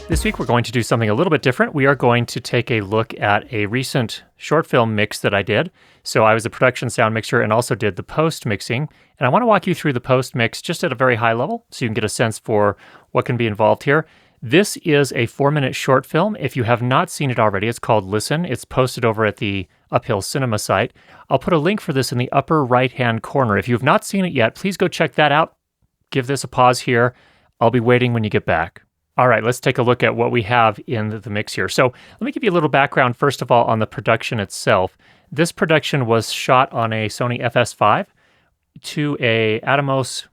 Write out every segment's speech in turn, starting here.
This week we're going to do something a little bit different. We are going to take a look at a recent short film mix that I did. So I was a production sound mixer and also did the post mixing. And I want to walk you through the post mix just at a very high level so you can get a sense for what can be involved here. This is a 4-minute short film. If you have not seen it already, it's called Listen. It's posted over at the Uphill Cinema site. I'll put a link for this in the upper right-hand corner. If you have not seen it yet, please go check that out. Give this a pause here. I'll be waiting when you get back. All right, let's take a look at what we have in the mix here. So let me give you a little background, first of all, on the production itself. This production was shot on a Sony FS5 to a Atomos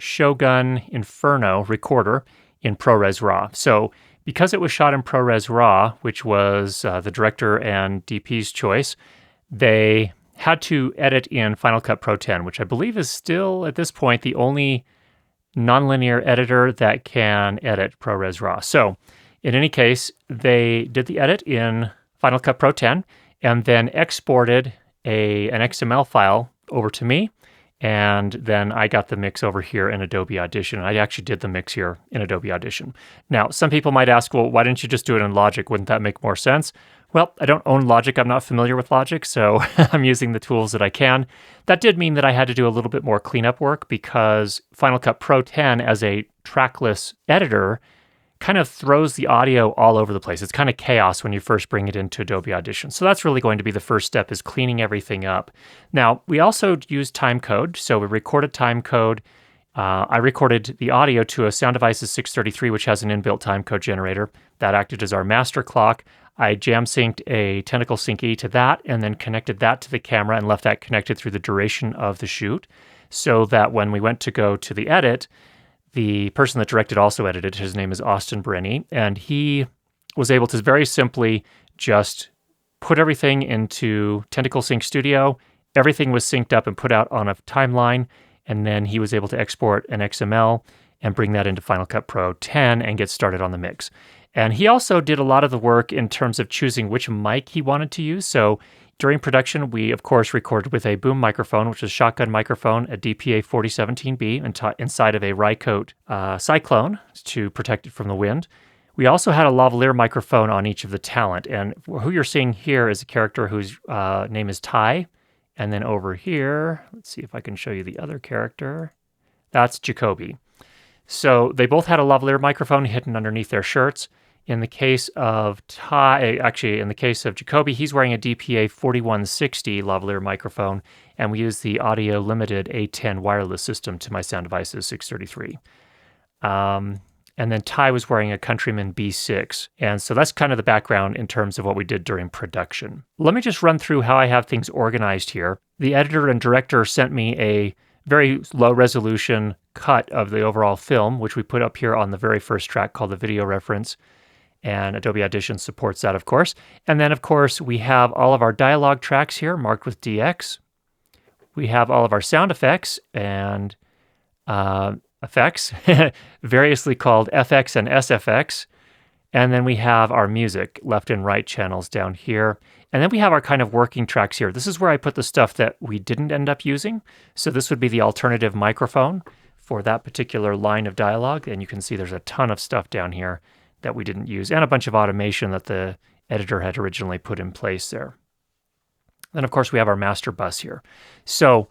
Shogun Inferno recorder in ProRes RAW. So because it was shot in ProRes RAW, which was the director and DP's choice, they had to edit in Final Cut Pro 10, which I believe is still, at this point, the only nonlinear editor that can edit ProRes RAW. So in any case, they did the edit in Final Cut Pro 10 and then exported an XML file over to me. And then I got the mix over here in Adobe Audition. I actually did the mix here in Adobe Audition. Now, some people might ask, well, why didn't you just do it in Logic? Wouldn't that make more sense? Well, I don't own Logic. I'm not familiar with Logic, so I'm using the tools that I can. That did mean that I had to do a little bit more cleanup work because Final Cut Pro 10 as a trackless editor kind of throws the audio all over the place. It's kind of chaos when you first bring it into Adobe Audition. So that's really going to be the first step, is cleaning everything up. Now, we also used Timecode. So we recorded Timecode. I recorded the audio to a Sound Devices 633, which has an inbuilt timecode generator. That acted as our master clock. I jam synced a Tentacle Sync E to that and then connected that to the camera and left that connected through the duration of the shoot so that when we went to go to the edit, the person that directed also edited. His name is Austin Brenny, and he was able to very simply just put everything into Tentacle Sync Studio. Everything was synced up and put out on a timeline, and then he was able to export an XML and bring that into Final Cut Pro 10 and get started on the mix. And he also did a lot of the work in terms of choosing which mic he wanted to use. So during production, we, of course, recorded with a boom microphone, which is a shotgun microphone, a DPA 4017B inside of a Rycote Cyclone to protect it from the wind. We also had a lavalier microphone on each of the talent. And who you're seeing here is a character whose name is Ty. And then over here, let's see if I can show you the other character. That's Jacoby. So they both had a lavalier microphone hidden underneath their shirts. In the case of in the case of Jacoby, he's wearing a DPA 4160 lavalier microphone, and we use the Audio Limited A10 wireless system to my Sound Devices 633. And then Ty was wearing a Countryman B6. And so that's kind of the background in terms of what we did during production. Let me just run through how I have things organized here. The editor and director sent me a very low resolution cut of the overall film, which we put up here on the very first track called the video reference. And Adobe Audition supports that, of course. And then, of course, we have all of our dialogue tracks here marked with DX. We have all of our sound effects and effects, variously called FX and SFX. And then we have our music, left and right channels down here. And then we have our kind of working tracks here. This is where I put the stuff that we didn't end up using. So this would be the alternative microphone for that particular line of dialogue. And you can see there's a ton of stuff down here that we didn't use, and a bunch of automation that the editor had originally put in place there. Then, of course, we have our master bus here. So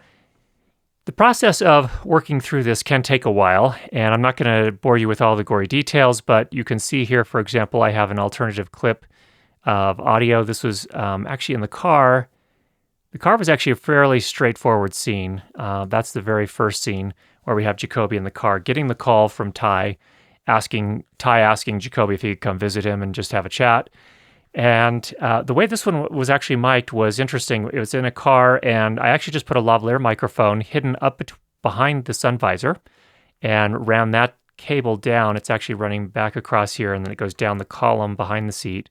the process of working through this can take a while, and I'm not going to bore you with all the gory details, but you can see here, for example, I have an alternative clip of audio. This was actually in the car. The car was actually a fairly straightforward scene. That's the very first scene where we have Jacoby in the car getting the call from Ty asking Jacoby if he could come visit him and just have a chat. And the way this one was actually mic'd was interesting. It was in a car, and I actually just put a lavalier microphone hidden up behind the sun visor and ran that cable down. It's actually running back across here, and then it goes down the column behind the seat,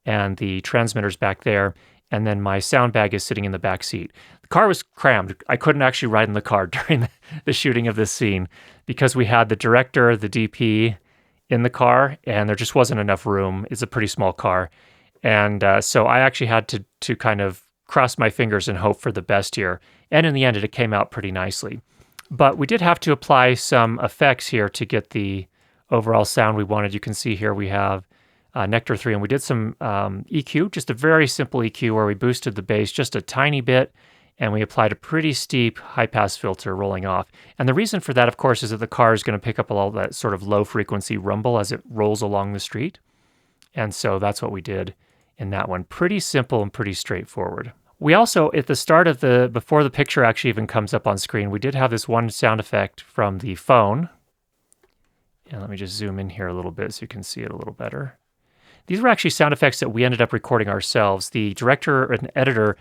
and the transmitter's back there, and then my sound bag is sitting in the back seat. The car was crammed. I couldn't actually ride in the car during the shooting of this scene because we had the director, the DP, in the car, and there just wasn't enough room. It's a pretty small car. And so I actually had to kind of cross my fingers and hope for the best here. And in the end, it came out pretty nicely. But we did have to apply some effects here to get the overall sound we wanted. You can see here we have Nectar 3, and we did some EQ, just a very simple EQ where we boosted the bass just a tiny bit, and we applied a pretty steep high-pass filter rolling off. And the reason for that, of course, is that the car is going to pick up all that sort of low-frequency rumble as it rolls along the street. And so that's what we did in that one. Pretty simple and pretty straightforward. We also, at the start of before the picture actually even comes up on screen, we did have this one sound effect from the phone. And let me just zoom in here a little bit so you can see it a little better. These were actually sound effects that we ended up recording ourselves. The director and editor,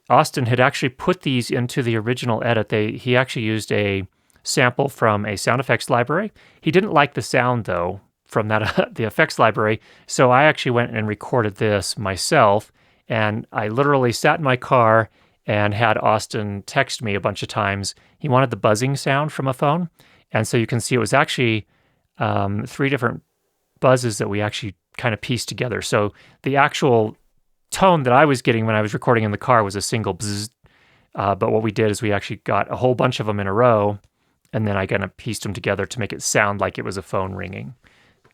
Austin, had actually put these into the original edit. He actually used a sample from a sound effects library. He didn't like the sound, though, from that the effects library, so I actually went and recorded this myself, and I literally sat in my car and had Austin text me a bunch of times. He wanted the buzzing sound from a phone, and so you can see it was actually 3 different buzzes that we actually kind of pieced together. So the actual tone that I was getting when I was recording in the car was a single bzzz, but what we did is we actually got a whole bunch of them in a row, and then I kind of pieced them together to make it sound like it was a phone ringing.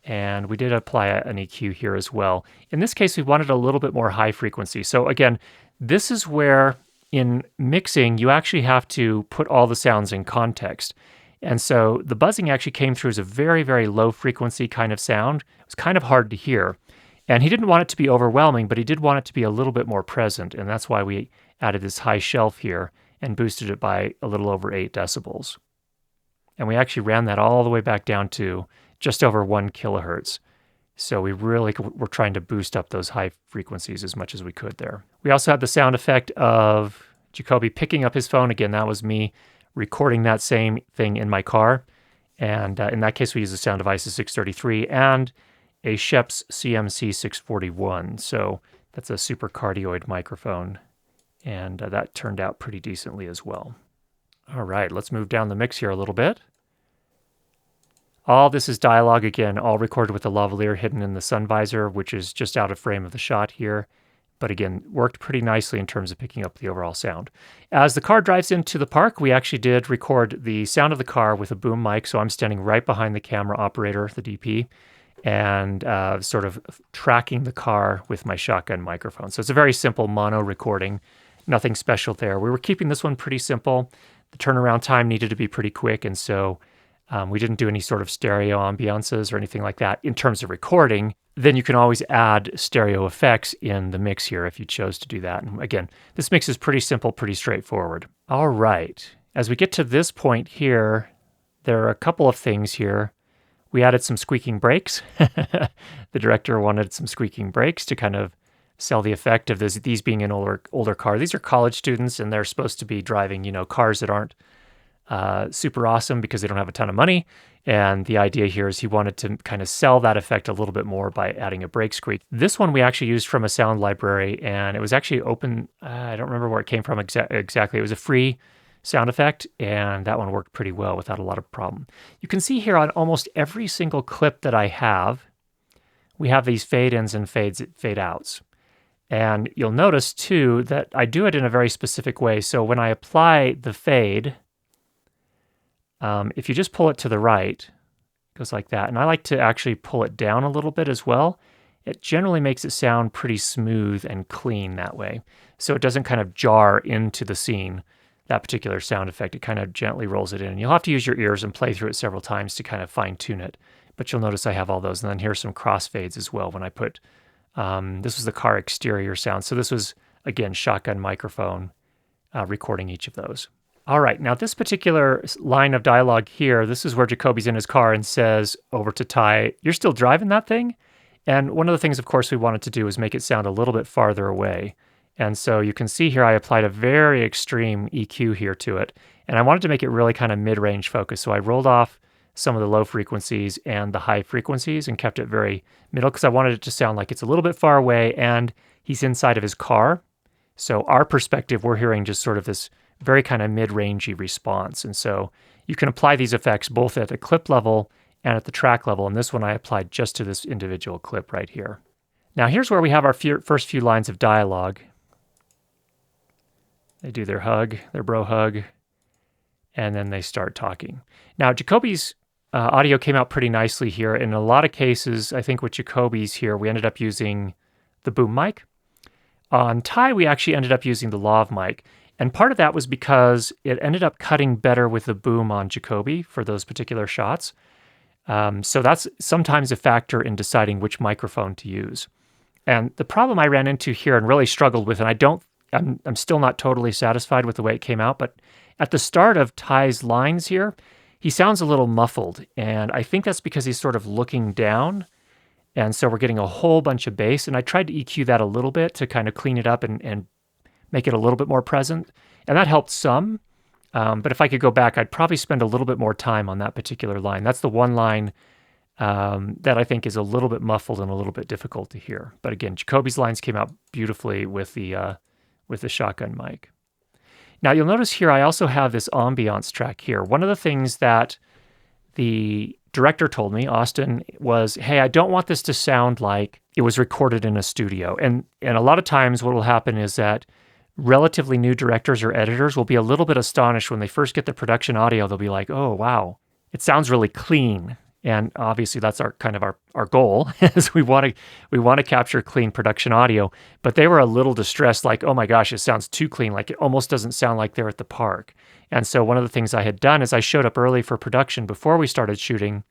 And we did apply an EQ here as well. In this case, we wanted a little bit more high frequency. So again, this is where in mixing, you actually have to put all the sounds in context. And so the buzzing actually came through as a very, very low frequency kind of sound. It was kind of hard to hear. And he didn't want it to be overwhelming, but he did want it to be a little bit more present. And that's why we added this high shelf here and boosted it by a little over 8 decibels. And we actually ran that all the way back down to just over 1 kilohertz. So we really were trying to boost up those high frequencies as much as we could there. We also had the sound effect of Jacoby picking up his phone. Again, that was me recording that same thing in my car. And in that case, we used the Sound Devices 633 and a Schoeps CMC 641. So that's a super cardioid microphone. And that turned out pretty decently as well. All right, let's move down the mix here a little bit. All this is dialogue, again, all recorded with the lavalier hidden in the sun visor, which is just out of frame of the shot here. But again, worked pretty nicely in terms of picking up the overall sound. As the car drives into the park, we actually did record the sound of the car with a boom mic. So I'm standing right behind the camera operator, the DP, and sort of tracking the car with my shotgun microphone. So it's a very simple mono recording, nothing special there. We were keeping this one pretty simple. The turnaround time needed to be pretty quick, and so we didn't do any sort of stereo ambiances or anything like that in terms of recording. Then you can always add stereo effects in the mix here if you chose to do that. And again, this mix is pretty simple, pretty straightforward. All right, as we get to this point here, there are a couple of things here. We added some squeaking brakes. The director wanted some squeaking brakes to kind of sell the effect of these being an older car. These are college students, and they're supposed to be driving, cars that aren't super awesome because they don't have a ton of money. And the idea here is he wanted to kind of sell that effect a little bit more by adding a brake squeak. This one we actually used from a sound library, and it was actually open. I don't remember where it came from exactly. It was a free sound effect, and that one worked pretty well without a lot of problem. You can see here on almost every single clip that I have, we have these fade-ins and fade-outs. And you'll notice, too, that I do it in a very specific way. So when I apply the fade, if you just pull it to the right, it goes like that. And I like to actually pull it down a little bit as well. It generally makes it sound pretty smooth and clean that way. So it doesn't kind of jar into the scene, that particular sound effect. It kind of gently rolls it in. And you'll have to use your ears and play through it several times to kind of fine tune it. But you'll notice I have all those. And then here's some crossfades as well when I put, this was the car exterior sound. So this was, again, shotgun microphone recording each of those. All right, now this particular line of dialogue here, this is where Jacoby's in his car and says over to Ty, "You're still driving that thing?" And one of the things, of course, we wanted to do is make it sound a little bit farther away. And so you can see here I applied a very extreme EQ here to it. And I wanted to make it really kind of mid-range focus. So I rolled off some of the low frequencies and the high frequencies and kept it very middle because I wanted it to sound like it's a little bit far away and he's inside of his car. So our perspective, we're hearing just sort of this very kind of mid-rangey response. And so you can apply these effects both at the clip level and at the track level. And this one I applied just to this individual clip right here. Now here's where we have our first few lines of dialogue. They do their hug, their bro hug, and then they start talking. Now Jacoby's audio came out pretty nicely here. In a lot of cases, I think with Jacoby's here, we ended up using the boom mic. On Ty, we actually ended up using the lav mic. And part of that was because it ended up cutting better with the boom on Jacoby for those particular shots. So that's sometimes a factor in deciding which microphone to use. And the problem I ran into here and really struggled with, and I'm still not totally satisfied with the way it came out, but at the start of Ty's lines here, he sounds a little muffled. And I think that's because he's sort of looking down. And so we're getting a whole bunch of bass. And I tried to EQ that a little bit to kind of clean it up and make it a little bit more present. And that helped some. But if I could go back, I'd probably spend a little bit more time on that particular line. That's the one line that I think is a little bit muffled and a little bit difficult to hear. But again, Jacoby's lines came out beautifully with the shotgun mic. Now you'll notice here I also have this ambiance track here. One of the things that the director told me, Austin, was, hey, I don't want this to sound like it was recorded in a studio. And a lot of times what will happen is that relatively new directors or editors will be a little bit astonished when they first get the production audio. They'll be like, oh, wow, it sounds really clean. And obviously that's our goal is we want to capture clean production audio. But they were a little distressed, like, oh my gosh, it sounds too clean. Like it almost doesn't sound like they're at the park. And so one of the things I had done is I showed up early for production before we started shooting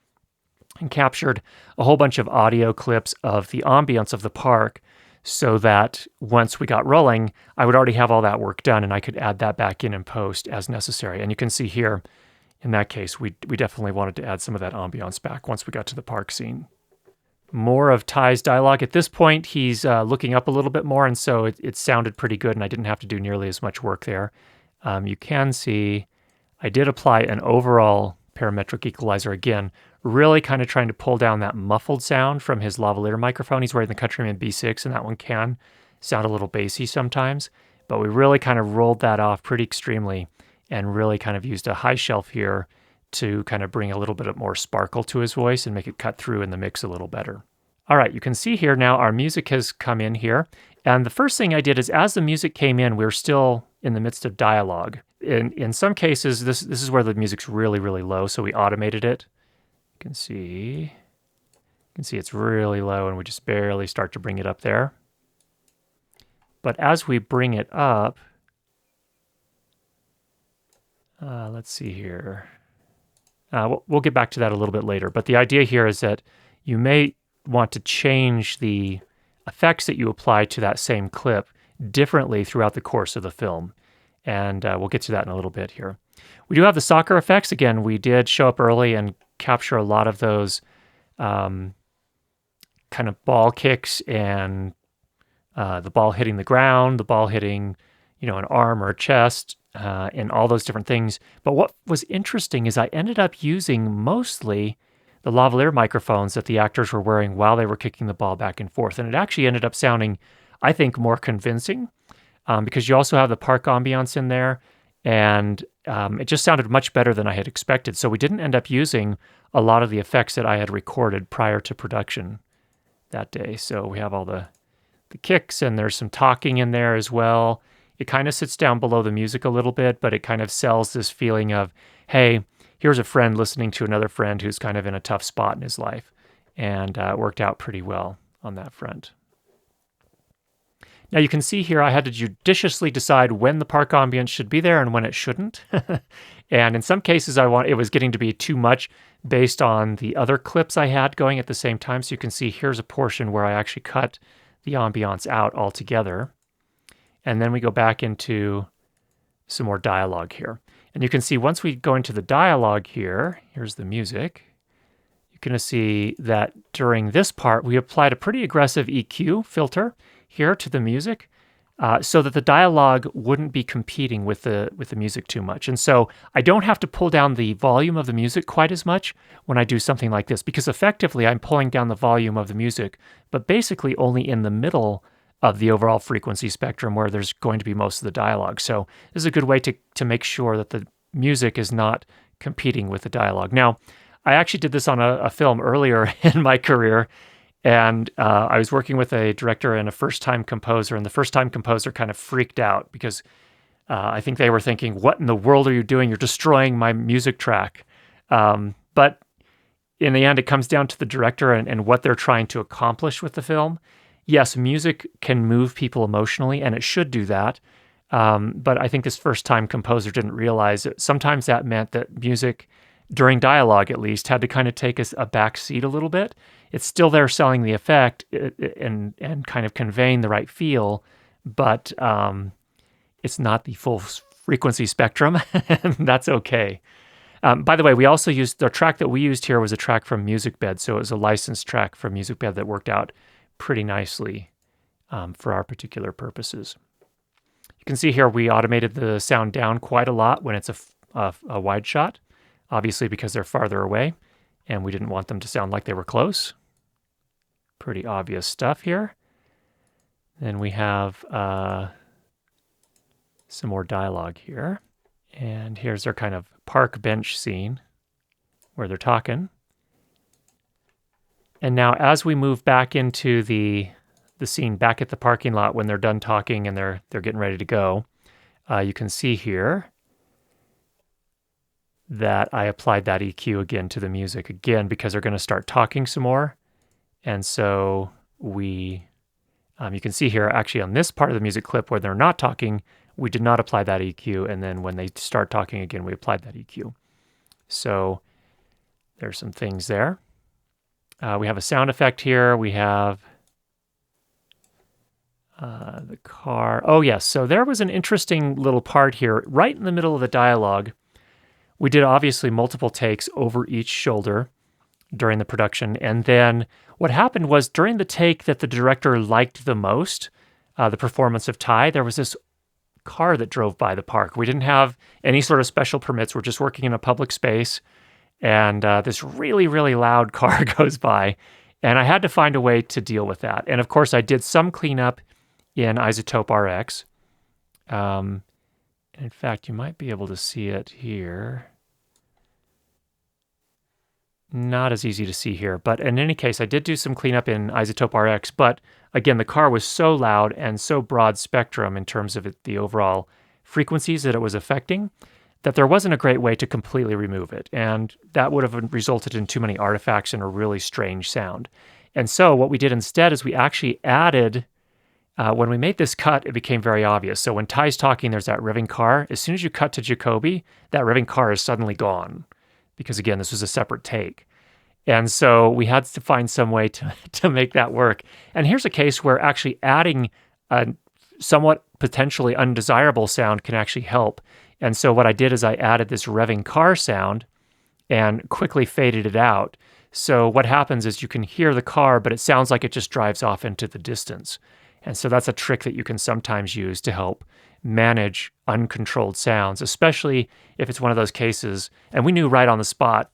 and captured a whole bunch of audio clips of the ambience of the park so that once we got rolling, I would already have all that work done and I could add that back in post as necessary. And you can see here, in that case, we definitely wanted to add some of that ambience back once we got to the park scene. More of Ty's dialogue. At this point, he's looking up a little bit more, and so it sounded pretty good, and I didn't have to do nearly as much work there. You can see I did apply an overall parametric equalizer again, really kind of trying to pull down that muffled sound from his lavalier microphone. He's wearing the Countryman B6, and that one can sound a little bassy sometimes, but we really kind of rolled that off pretty extremely and really kind of used a high shelf here to kind of bring a little bit more sparkle to his voice and make it cut through in the mix a little better. All right, you can see here now our music has come in here. And the first thing I did is as the music came in, we were still in the midst of dialogue. In some cases, this is where the music's really, really low, so we automated it. You can see it's really low and we just barely start to bring it up there. But as we bring it up, let's see here. We'll get back to that a little bit later. But the idea here is that you may want to change the effects that you apply to that same clip differently throughout the course of the film. And we'll get to that in a little bit here. We do have the soccer effects. Again, we did show up early and capture a lot of those kind of ball kicks and the ball hitting the ground, the ball hitting, an arm or a chest, and all those different things. But what was interesting is I ended up using mostly the lavalier microphones that the actors were wearing while they were kicking the ball back and forth. And it actually ended up sounding, I think, more convincing because you also have the park ambiance in there. And it just sounded much better than I had expected. So we didn't end up using a lot of the effects that I had recorded prior to production that day. So we have all the kicks and there's some talking in there as well. It kind of sits down below the music a little bit, but it kind of sells this feeling of, hey, here's a friend listening to another friend who's kind of in a tough spot in his life. And it worked out pretty well on that front. Now you can see here I had to judiciously decide when the park ambience should be there and when it shouldn't. And in some cases it was getting to be too much based on the other clips I had going at the same time. So you can see here's a portion where I actually cut the ambiance out altogether. And then we go back into some more dialogue here. And you can see once we go into the dialogue here, here's the music, you're going to see that during this part, we applied a pretty aggressive EQ filter here to the music so that the dialogue wouldn't be competing with the music too much. And so I don't have to pull down the volume of the music quite as much when I do something like this, because effectively I'm pulling down the volume of the music, but basically only in the middle of the overall frequency spectrum where there's going to be most of the dialogue. So this is a good way to make sure that the music is not competing with the dialogue. Now, I actually did this on a film earlier in my career, and I was working with a director and a first-time composer, and the first-time composer kind of freaked out because I think they were thinking, what in the world are you doing? You're destroying my music track. But in the end, it comes down to the director and what they're trying to accomplish with the film. Yes, music can move people emotionally, and it should do that. But I think this first-time composer didn't realize that sometimes that meant that music, during dialogue at least, had to kind of take a back seat a little bit. It's still there selling the effect and kind of conveying the right feel, but it's not the full frequency spectrum, and that's okay. By the way, we also used, the track that we used here was a track from MusicBed, so it was a licensed track from MusicBed that worked out pretty nicely for our particular purposes. You can see here we automated the sound down quite a lot when it's a wide shot, obviously because they're farther away, and we didn't want them to sound like they were close. Pretty obvious stuff here. Then we have some more dialogue here. And here's their kind of park bench scene where they're talking. And now as we move back into the scene back at the parking lot when they're done talking and they're getting ready to go, you can see here that I applied that EQ again to the music, again, because they're going to start talking some more. And so you can see here, actually on this part of the music clip where they're not talking, we did not apply that EQ, and then when they start talking again, we applied that EQ. So there's some things there. We have a sound effect here. We have the car. Oh, yes. So there was an interesting little part here, right in the middle of the dialogue. We did obviously multiple takes over each shoulder during the production. And then what happened was during the take that the director liked the most, the performance of Ty, there was this car that drove by the park. We didn't have any sort of special permits. We're just working in a public space, and this really, really loud car goes by, and I had to find a way to deal with that. And of course, I did some cleanup in Isotope RX. In fact, you might be able to see it here. Not as easy to see here, but in any case, I did do some cleanup in Isotope RX, but again, the car was so loud and so broad spectrum in terms of the overall frequencies that it was affecting that there wasn't a great way to completely remove it, and that would have resulted in too many artifacts and a really strange sound. And so what we did instead is we actually added, when we made this cut, it became very obvious. So when Ty's talking, there's that revving car. As soon as you cut to Jacoby, that revving car is suddenly gone, because again, this was a separate take. And so we had to find some way to make that work. And here's a case where actually adding a somewhat potentially undesirable sound can actually help. And so what I did is I added this revving car sound and quickly faded it out. So what happens is you can hear the car, but it sounds like it just drives off into the distance. And so that's a trick that you can sometimes use to help manage uncontrolled sounds, especially if it's one of those cases. And we knew right on the spot,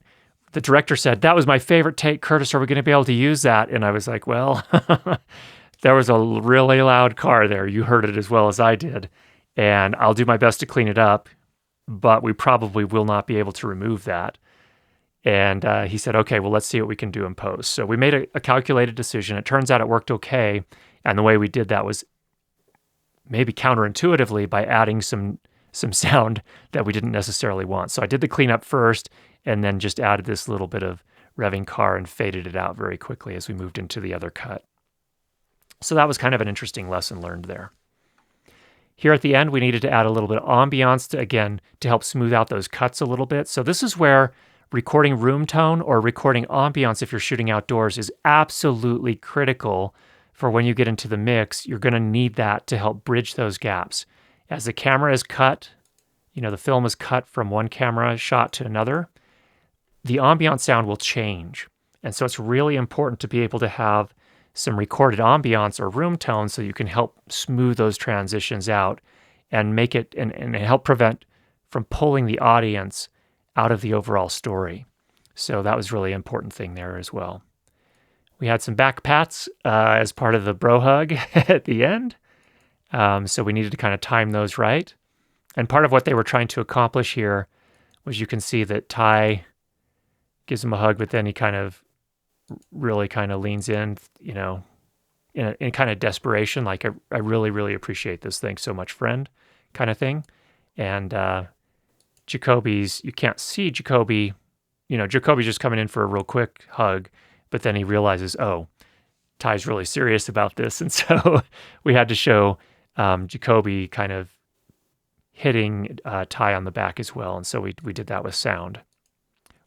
the director said, "That was my favorite take, Curtis. Are we going to be able to use that?" And I was like, well, there was a really loud car there. You heard it as well as I did. And I'll do my best to clean it up, but we probably will not be able to remove that. And he said, okay, well, let's see what we can do in post. So we made a calculated decision. It turns out it worked okay. And the way we did that was maybe counterintuitively by adding some sound that we didn't necessarily want. So I did the cleanup first and then just added this little bit of revving car and faded it out very quickly as we moved into the other cut. So that was kind of an interesting lesson learned there. Here at the end, we needed to add a little bit of ambiance to help smooth out those cuts a little bit. So this is where recording room tone or recording ambiance if you're shooting outdoors is absolutely critical for when you get into the mix. You're going to need that to help bridge those gaps. As the camera is cut, the film is cut from one camera shot to another, the ambient sound will change. And so it's really important to be able to have some recorded ambiance or room tone so you can help smooth those transitions out and make it and help prevent from pulling the audience out of the overall story. So that was really an important thing there as well. We had some back pats as part of the bro hug at the end. So we needed to kind of time those right. And part of what they were trying to accomplish here was you can see that Ty gives him a hug, but then he kind of really kind of leans in, in kind of desperation, like, I really, really appreciate this. Thanks so much, friend, kind of thing. And Jacoby's, you can't see Jacoby Jacoby's just coming in for a real quick hug, but then he realizes, oh, Ty's really serious about this. And so we had to show Jacoby kind of hitting Ty on the back as well. And so we did that with sound.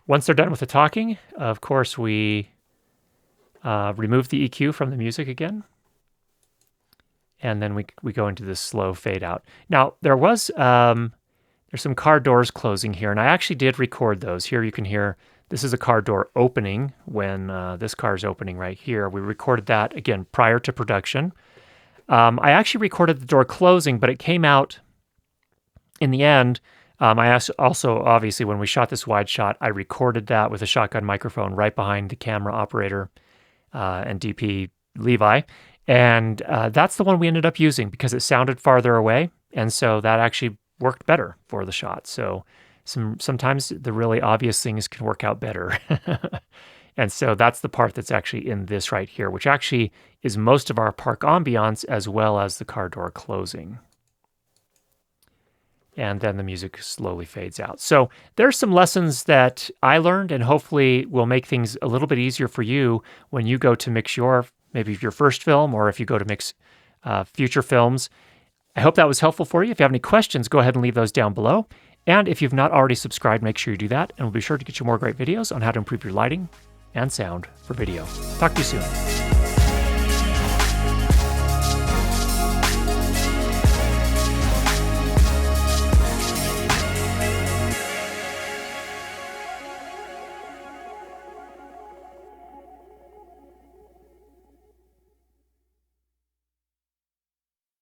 Once they're done with the talking, of course, we remove the EQ from the music again. And then we go into this slow fade out. Now, there's some car doors closing here, and I actually did record those. Here you can hear, this is a car door opening when this car is opening right here. We recorded that, again, prior to production. I actually recorded the door closing, but it came out in the end. I also, obviously, when we shot this wide shot, I recorded that with a shotgun microphone right behind the camera operator and DP Levi. And that's the one we ended up using because it sounded farther away. And so that actually worked better for the shot. So sometimes the really obvious things can work out better. And so that's the part that's actually in this right here, which actually is most of our park ambiance as well as the car door closing. And then the music slowly fades out. So there's some lessons that I learned and hopefully will make things a little bit easier for you when you go to mix maybe your first film, or if you go to mix future films. I hope that was helpful for you. If you have any questions, go ahead and leave those down below. And if you've not already subscribed, make sure you do that. And we'll be sure to get you more great videos on how to improve your lighting and sound for video. Talk to you soon.